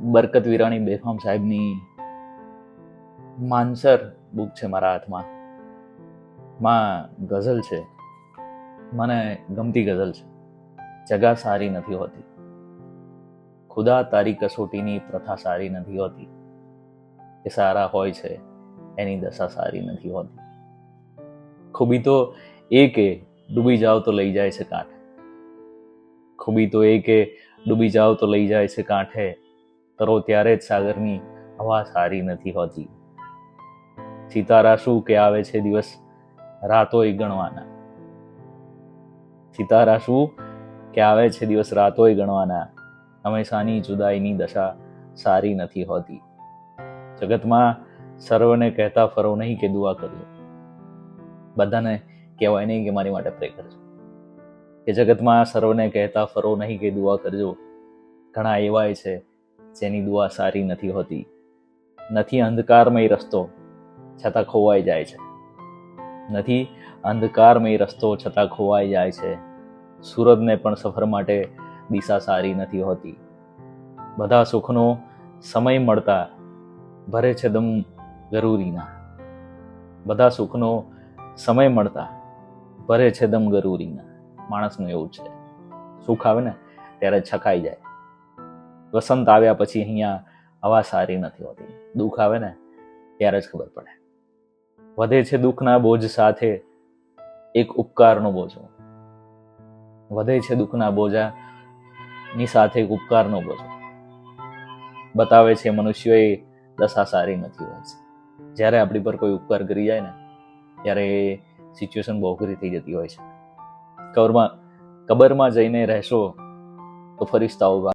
બરકત વિરાણી બેફામ સાહેબની માનસર બુક છે મારા હાથમાં. માં ગઝલ છે, મને ગમતી ગઝલ છે. જગા સારી નથી હોતી, ખુદા તારી કસોટીની પ્રથા સારી નથી હોતી, એ સારા હોય છે એની દશા સારી નથી હોતી. ખૂબી તો એ કે ડૂબી જાઓ તો લઈ જાય છે કાંઠે, ખૂબી તો એ કે ડૂબી જાઓ તો લઈ જાય છે કાંઠે, તરો ત્યારે જ સાગરની હવા સારી નથી હોતી. સિતારા શું કે આવે છે દિવસ રાતોય ગણવાના, સિતારા શું કે આવે છે દિવસ રાતોય ગણવાના, હંમેશાની જુદાઈની દશા સારી નથી હોતી. જગતમાં સર્વને કહેતા ફરો નહીં કે દુઆ કરજો, બધાને કહેવાય નહીં કે મારી માટે પ્રે કરજો. કે જગતમાં સર્વને કહેતા ફરો નહીં કે દુઆ કરજો, ઘણા એવાય છે જેની દુઆ સારી નથી હોતી. નથી અંધકારમય રસ્તો છતાં ખોવાઈ જાય છે, નથી અંધકારમય રસ્તો છતાં ખોવાઈ જાય છે. સૂરજને પણ સફર માટે દિશા સારી નથી હોતી. બધા સુખનો સમય મળતા ભરે છે દમ ગરૂરીના, બધા સુખનો સમય મળતા ભરે છે દમ ગરૂરીના. માણસનું એવું છે, સુખ આવે ને ત્યારે છકાઈ જાય, વસંત આવ્યા પછી અહીંયા હવા સારી નથી હોતી. દુઃખ આવે ને ત્યારે જ ખબર પડે. વધે છે દુઃખના બોજ સાથે એક ઉપકારનો બોજો, વધે છે દુઃખના બોજાની સાથે એક ઉપકારનો બોજો. બતાવે છે મનુષ્યોએ દશા સારી નથી હોય છે. જ્યારે આપણી પર કોઈ ઉપકાર કરી જાય ને ત્યારે એ સિચ્યુએશન બહુ અઘરી થઈ જતી હોય છે. કબરમાં જઈને રહેશો તો ફરિશ્તાઓ